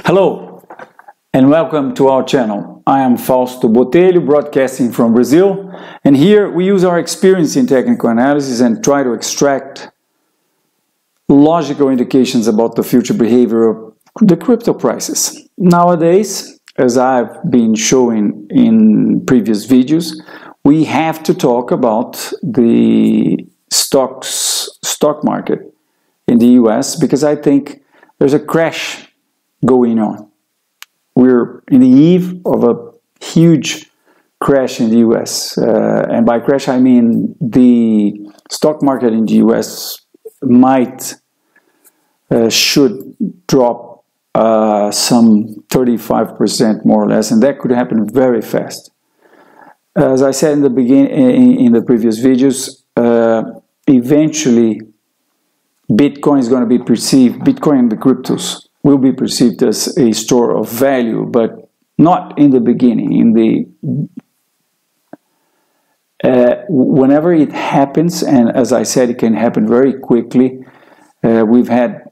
Hello and welcome to our channel. I am Fausto Botelho, broadcasting from Brazil, and here we use our experience in technical analysis and try to extract logical indications about the future behavior of the crypto prices. Nowadays, as I've been showing in previous videos, we have to talk about the stock market in the US because I think there's a crash going on. We're in the eve of a huge crash in the US, and by crash I mean the stock market in the US should drop some 35% more or less, and that could happen very fast. As I said in the beginning, in the previous videos, eventually Bitcoin is going to be perceived, Bitcoin and the cryptos will be perceived as a store of value, but not in the beginning. Whenever it happens, and as I said, it can happen very quickly. We've had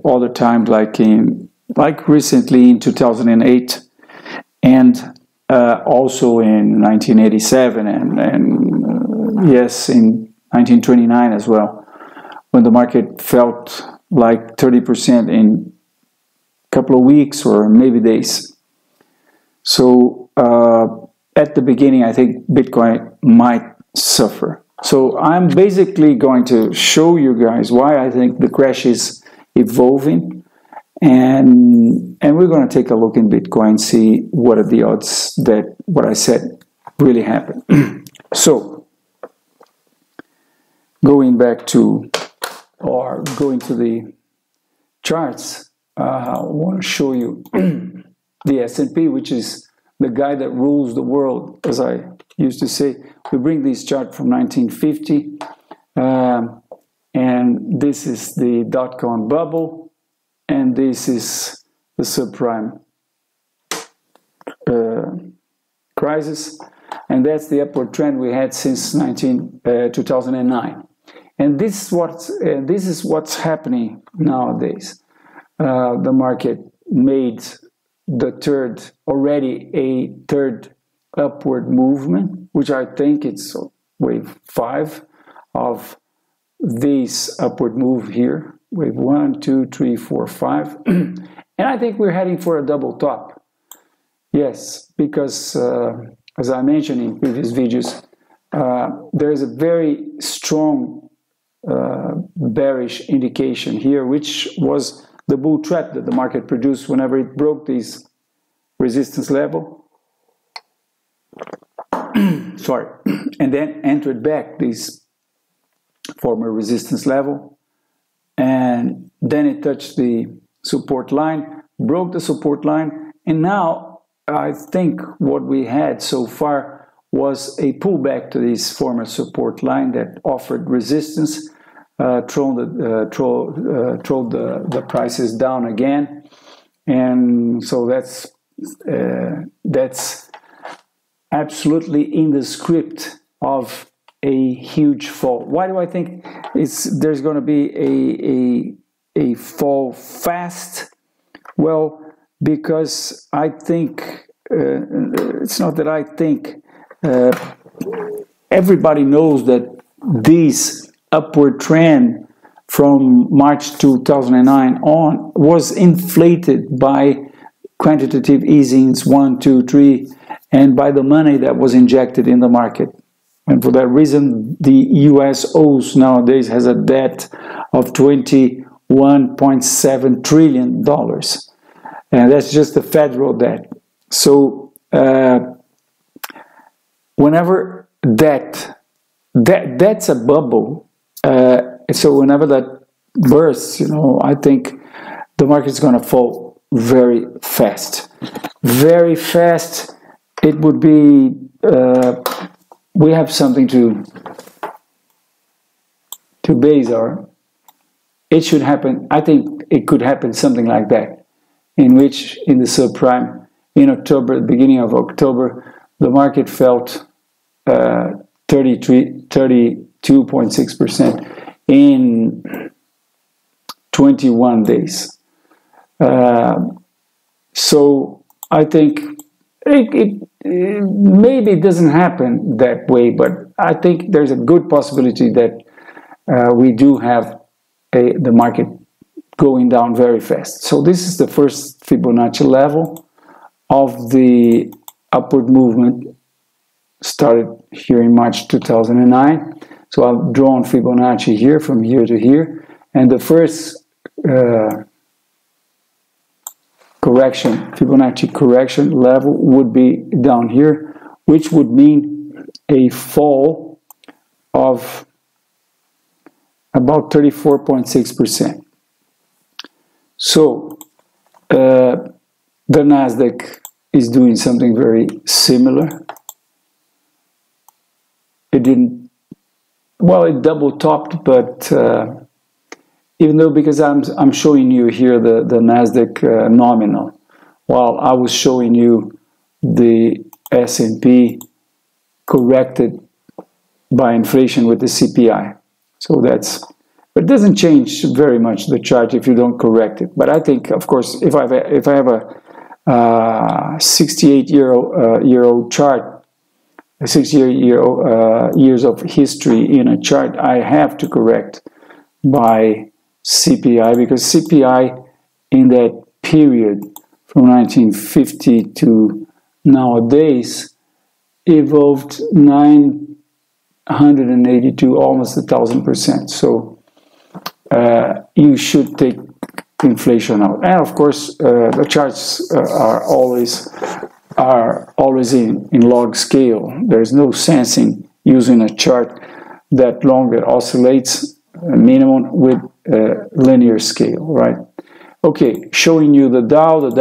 other times like recently in 2008, and also in 1987, and yes, in 1929 as well, when the market felt like 30% in a couple of weeks or maybe days. So at the beginning, I think Bitcoin might suffer. So I'm basically going to show you guys why I think the crash is evolving, and we're going to take a look in Bitcoin, see what are the odds that what I said really happened. So going to the charts, I want to show you the S&P, which is the guy that rules the world, as I used to say. We bring this chart from 1950, and this is the dot-com bubble, and this is the subprime crisis, and that's the upward trend we had since 2009. And this is what's happening nowadays. The market made already a third upward movement, which I think it's wave 5 of this upward move here. Wave 1, 2, 3, 4, 5. And I think we're heading for a double top. Yes, because as I mentioned in previous videos, there is a very strong bearish indication here, which was the bull trap that the market produced whenever it broke this resistance level. Sorry, and then entered back this former resistance level, and then it touched the support line, broke the support line, and now I think what we had so far was a pullback to this former support line that offered resistance, trolled the prices down again, and so that's absolutely in the script of a huge fall. Why do I think there's going to be a fall fast? Well, because I think it's not that I think. Everybody knows that this upward trend from March 2009 on was inflated by quantitative easings 1, 2, 3, and by the money that was injected in the market. And for that reason, the US nowadays has a debt of $21.7 trillion. And that's just the federal debt. So whenever that's a bubble, so whenever that bursts, I think the market's going to fall very fast. Very fast. It would be, we have something to base our, it should happen, I think it could happen something like that, in which in the subprime, in October, the beginning of October, the market felt 32.6% in 21 days. So I think maybe it doesn't happen that way, but I think there's a good possibility that we do have the market going down very fast. So this is the first Fibonacci level of the upward movement, started here in March 2009. So I've drawn Fibonacci here from here to here, and the first Fibonacci correction level would be down here, which would mean a fall of about 34.6%. So the Nasdaq is doing something very similar. It didn't, well, it double topped, but even though, because I'm showing you here the Nasdaq nominal, while I was showing you the S&P corrected by inflation with the CPI. So that's, but it doesn't change very much the chart if you don't correct it. But I think, of course, if I have a 68-year-old chart, 68 years of history in a chart, I have to correct by CPI, because CPI in that period from 1950 to nowadays evolved 982, almost 1,000%. So you should take inflation out, and of course the charts are always in log scale. There's no sense in using a chart that long that oscillates minimum with linear scale, right? Okay, showing you the Dow. The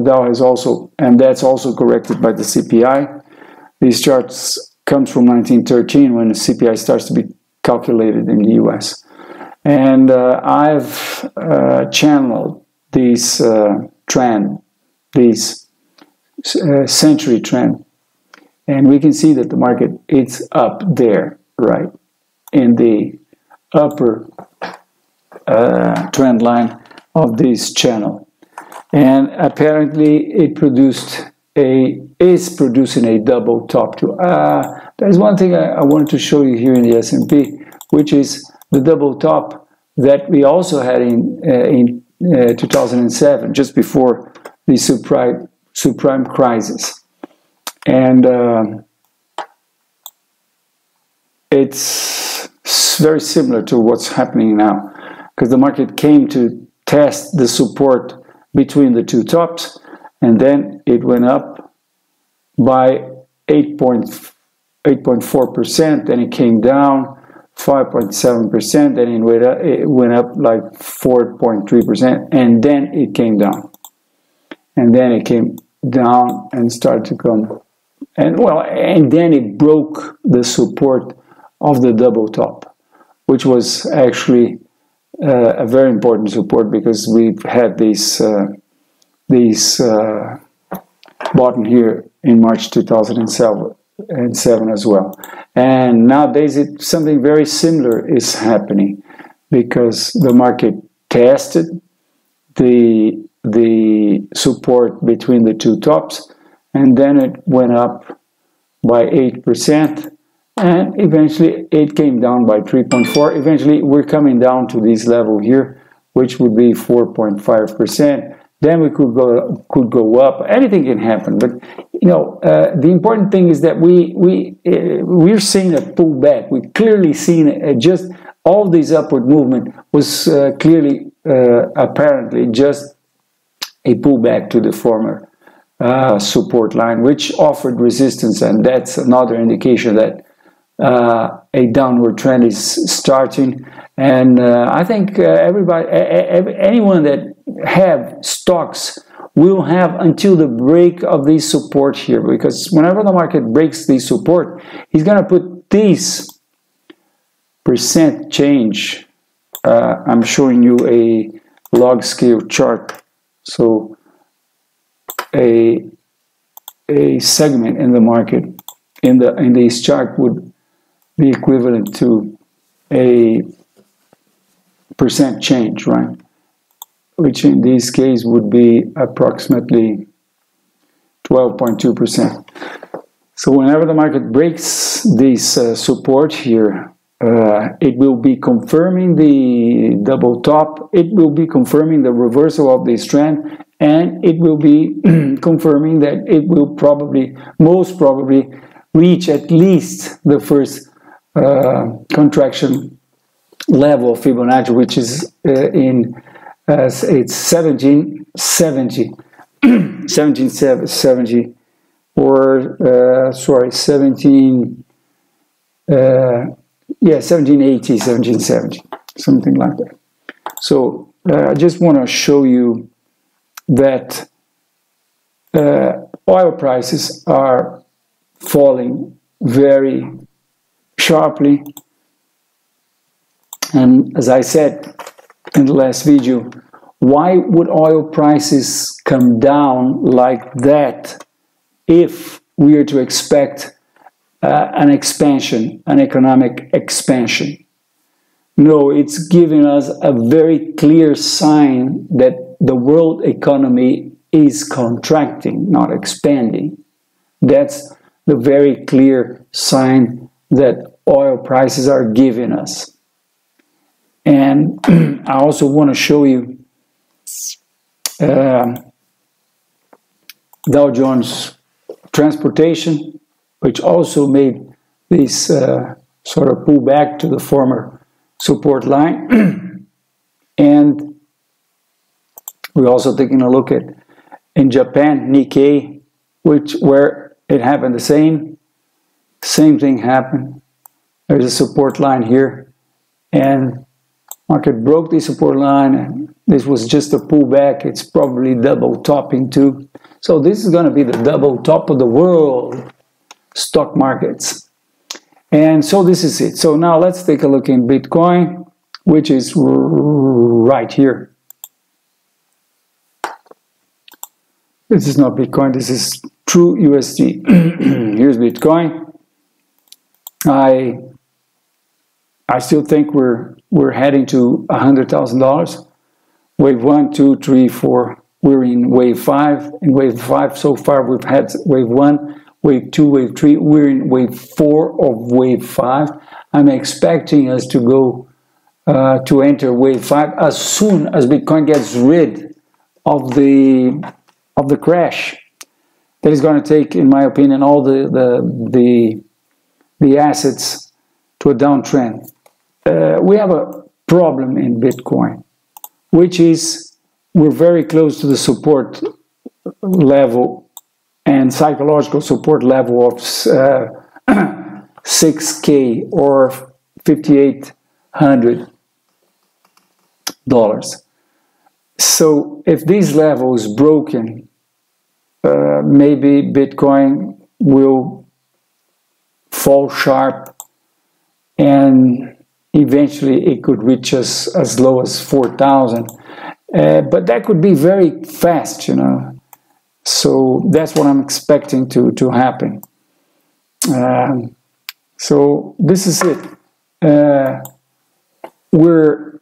Dow has also, and that's also corrected by the CPI. These charts comes from 1913 when the CPI starts to be calculated in the US. And I've channeled this trend, this century trend, and we can see that the market is up there, right, in the upper trend line of this channel. And apparently it is producing a double top too. There's one thing I wanted to show you here in the S&P, which is the double top that we also had in 2007, just before the subprime crisis. And it's very similar to what's happening now, because the market came to test the support between the two tops, and then it went up by 8.4%, then it came down 5.7%, then it went up like 4.3%, and then it came down. And then it came down and started to come, and then it broke the support of the double top, which was actually a very important support, because we've had this bottom here in March 2007 as well. And nowadays something very similar is happening, because the market tested the support between the two tops, and then it went up by 8%, and eventually it came down by 3.4%. Eventually we're coming down to this level here, which would be 4.5%. Then we could go up. Anything can happen, but you know, the important thing is that we're seeing a pullback. We're clearly seeing just all this upward movement was clearly apparently just a pullback to the former support line, which offered resistance, and that's another indication that a downward trend is starting. And I think anyone that have stocks will have until the break of this support here, because whenever the market breaks this support, he's going to put this percent change. I'm showing you a log scale chart. So a segment in the market in this chart would be equivalent to a change, right? Which in this case would be approximately 12.2%. So whenever the market breaks this support here, it will be confirming the double top, it will be confirming the reversal of this trend, and it will be confirming that it will probably, most probably, reach at least the first contraction level of Fibonacci, which is it's 1770, 1770, or sorry, 1780, 1770, something like that. So I just want to show you that oil prices are falling very sharply, and as I said in the last video, why would oil prices come down like that if we are to expect an expansion, an economic expansion? No, it's giving us a very clear sign that the world economy is contracting, not expanding. That's the very clear sign that oil prices are giving us. And I also want to show you Dow Jones Transportation, which also made this sort of pullback to the former support line. And we're also taking a look at in Japan, Nikkei, where it happened the same thing happened. There's a support line here, and market broke the support line, and this was just a pullback. It's probably double topping too. So this is going to be the double top of the world stock markets. And so this is it. So now let's take a look in Bitcoin, which is right here. This is not Bitcoin, this is true USD. Here's Bitcoin. I still think we're heading to $100,000. Wave 1, 2, 3, 4. We're in wave 5. In wave 5 so far we've had wave 1, wave 2, wave 3. We're in wave 4 of wave 5. I'm expecting us to go to enter wave 5 as soon as Bitcoin gets rid of the crash that is going to take, in my opinion, all the assets to a downtrend. We have a problem in Bitcoin, which is we're very close to the support level and psychological support level of 6K or $5,800. So if this level is broken, maybe Bitcoin will fall sharp, and eventually it could reach us as low as 4,000. But that could be very fast, you know. So that's what I'm expecting to happen. So this is it. We're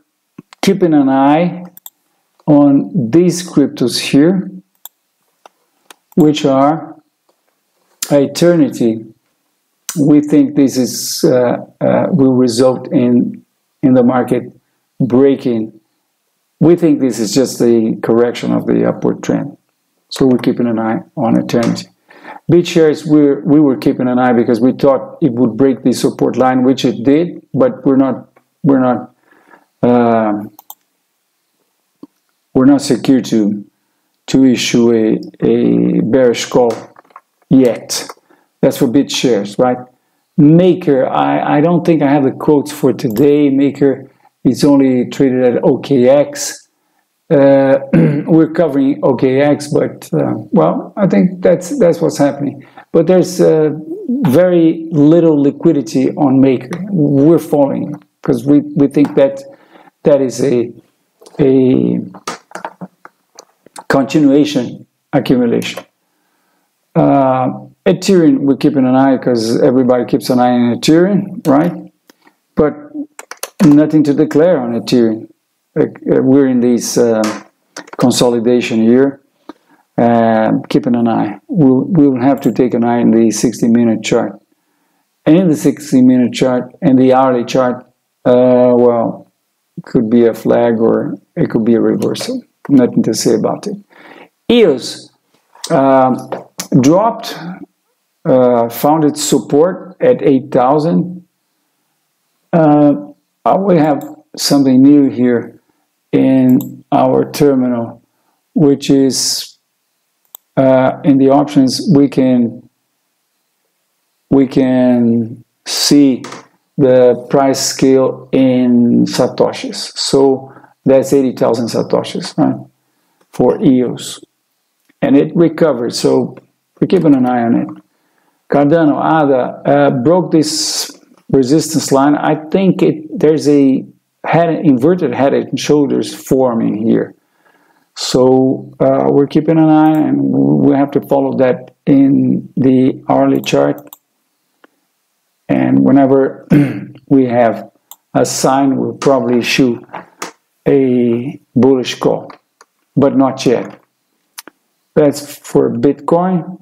keeping an eye on these cryptos here, which are Eternity. We think this is will result in the market breaking. We think this is just the correction of the upward trend. So we're keeping an eye on Eternity. BitShares, we were keeping an eye because we thought it would break the support line, which it did, but we're not secure to issue a bearish call yet. That's for BitShares, right? Maker, I don't think I have the quotes for today. Maker is only traded at OKX. We're covering OKX, but well, I think that's what's happening. But there's very little liquidity on Maker. We're following it because we think that is a continuation accumulation. Ethereum, we're keeping an eye because everybody keeps an eye on Ethereum, right? But nothing to declare on Ethereum. we're in this consolidation here. Keeping an eye. We'll have to take an eye in the 60-minute chart. And in the 60-minute chart and the hourly chart, well, it could be a flag or it could be a reversal. Nothing to say about it. EOS dropped, found its support at 8,000. We have something new here in our terminal, which is in the options we can see the price scale in satoshis. So that's 80,000 satoshis, right, for EOS, and it recovered. So we're keeping an eye on it. Cardano ADA broke this resistance line. I think there's a inverted head and shoulders forming here. So we're keeping an eye, and we have to follow that in the hourly chart. And whenever we have a sign, we'll probably issue a bullish call, but not yet. That's for Bitcoin,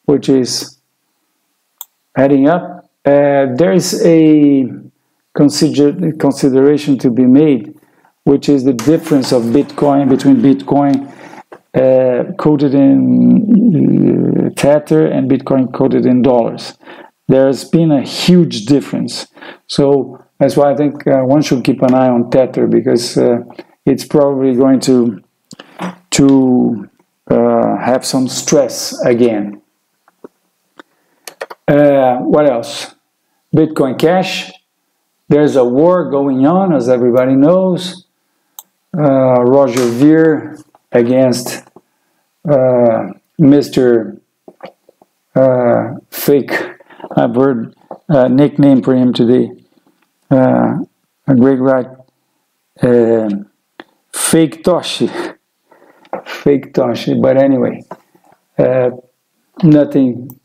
which is heading up. There's a consideration to be made, which is the difference of Bitcoin between Bitcoin coded in Tether and Bitcoin coded in dollars. There's been a huge difference. So that's why I think one should keep an eye on Tether, because it's probably going to have some stress again. What else? Bitcoin Cash. There's a war going on, as everybody knows. Roger Ver against Mr. Fake. I've heard a nickname for him today. A great guy. Fake Toshi. Fake Toshi. But anyway, nothing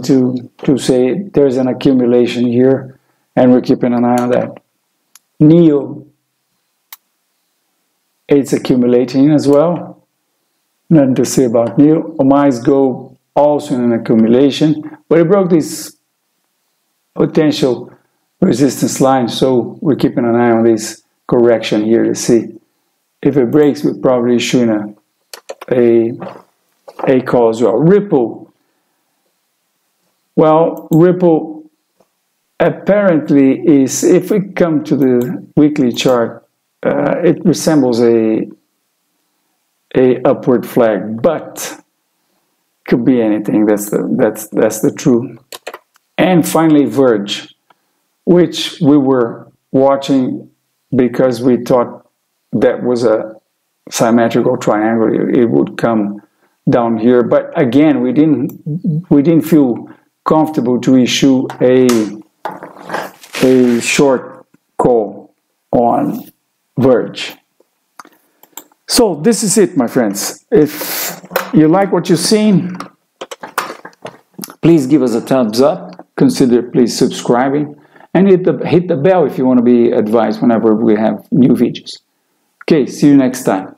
to say. There's an accumulation here, and we're keeping an eye on that. NEO, it's accumulating as well. Nothing to say about NEO. OMI's Go also in an accumulation, but it broke this potential resistance line, so we're keeping an eye on this correction here to see. If it breaks, we're probably issuing a call as well. Ripple. Well, Ripple apparently is, if we come to the weekly chart, it resembles a upward flag, but could be anything. That's the truth. And finally, Verge, which we were watching because we thought that was a symmetrical triangle. It would come down here, but again, we didn't feel comfortable to issue a short call on Verge. So this is it, my friends. If you like what you've seen, please give us a thumbs up. Consider please subscribing, and hit the bell if you want to be advised whenever we have new videos. Okay, see you next time.